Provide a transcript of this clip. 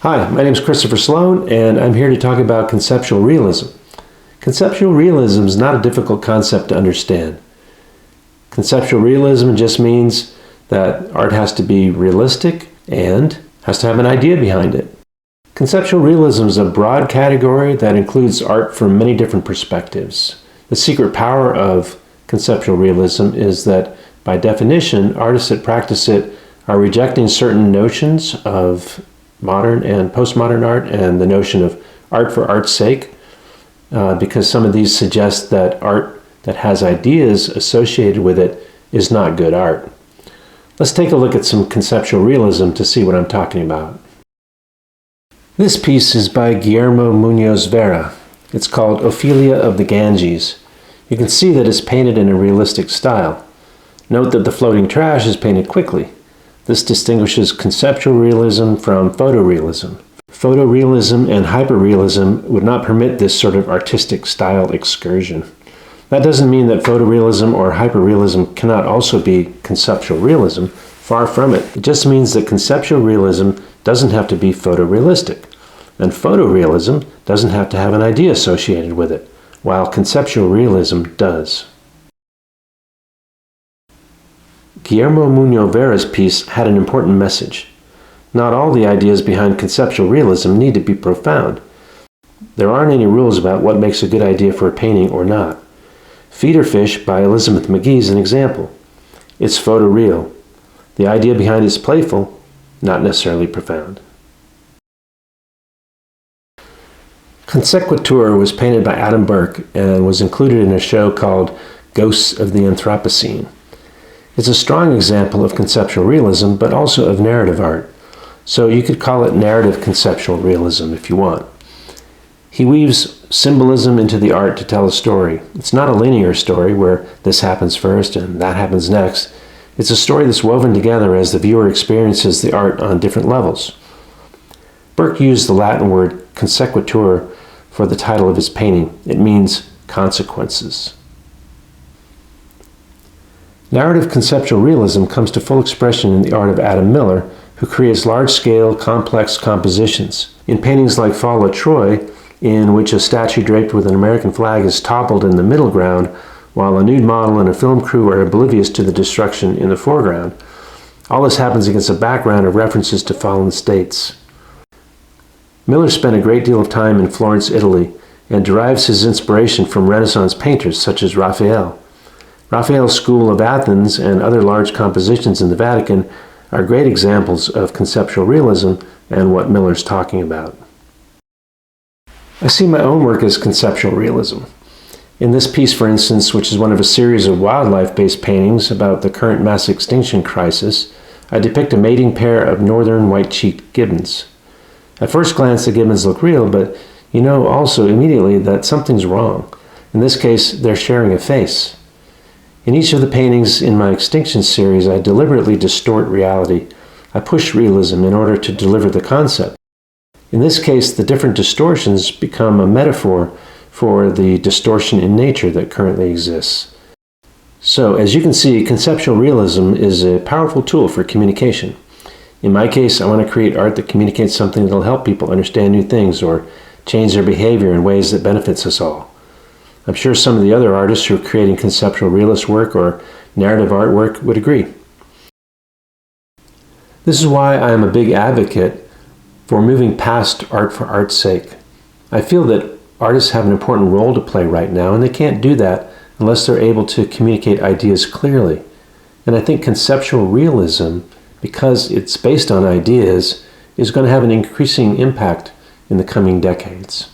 Hi, my name is Christopher Sloan, and I'm here to talk about conceptual realism. Conceptual realism is not a difficult concept to understand. Conceptual realism just means that art has to be realistic and has to have an idea behind it. Conceptual realism is a broad category that includes art from many different perspectives. The secret power of conceptual realism is that, by definition, artists that practice it are rejecting certain notions of modern and postmodern art and the notion of art for art's sake, because some of these suggest that art that has ideas associated with it is not good art. Let's take a look at some conceptual realism to see what I'm talking about. This piece is by Guillermo Munoz Vera. It's called Ophelia of the Ganges. You can see that it's painted in a realistic style. Note that the floating trash is painted quickly. This distinguishes conceptual realism from photorealism. Photorealism and hyperrealism would not permit this sort of artistic style excursion. That doesn't mean that photorealism or hyperrealism cannot also be conceptual realism. Far from it. It just means that conceptual realism doesn't have to be photorealistic, and photorealism doesn't have to have an idea associated with it, while conceptual realism does. Guillermo Munoz Vera's piece had an important message. Not all the ideas behind conceptual realism need to be profound. There aren't any rules about what makes a good idea for a painting or not. Feeder Fish by Elizabeth McGee is an example. It's photoreal. The idea behind it is playful, not necessarily profound. Conceptual was painted by Adam Burke and was included in a show called Ghosts of the Anthropocene. It's a strong example of conceptual realism, but also of narrative art. So you could call it narrative conceptual realism if you want. He weaves symbolism into the art to tell a story. It's not a linear story where this happens first and that happens next. It's a story that's woven together as the viewer experiences the art on different levels. Burke used the Latin word consequatur for the title of his painting. It means consequences. Narrative conceptual realism comes to full expression in the art of Adam Miller, who creates large-scale, complex compositions. In paintings like Fall of Troy, in which a statue draped with an American flag is toppled in the middle ground, while a nude model and a film crew are oblivious to the destruction in the foreground. All this happens against a background of references to fallen states. Miller spent a great deal of time in Florence, Italy, and derives his inspiration from Renaissance painters such as Raphael. Raphael's School of Athens and other large compositions in the Vatican are great examples of conceptual realism and what Miller's talking about. I see my own work as conceptual realism. In this piece, for instance, which is one of a series of wildlife-based paintings about the current mass extinction crisis, I depict a mating pair of northern white-cheeked gibbons. At first glance, the gibbons look real, but you know also immediately that something's wrong. In this case, they're sharing a face. In each of the paintings in my extinction series, I deliberately distort reality. I push realism in order to deliver the concept. In this case, the different distortions become a metaphor for the distortion in nature that currently exists. So, as you can see, conceptual realism is a powerful tool for communication. In my case, I want to create art that communicates something that will help people understand new things or change their behavior in ways that benefits us all. I'm sure some of the other artists who are creating conceptual realist work or narrative artwork would agree. This is why I am a big advocate for moving past art for art's sake. I feel that artists have an important role to play right now, and they can't do that unless they're able to communicate ideas clearly. And I think conceptual realism, because it's based on ideas, is going to have an increasing impact in the coming decades.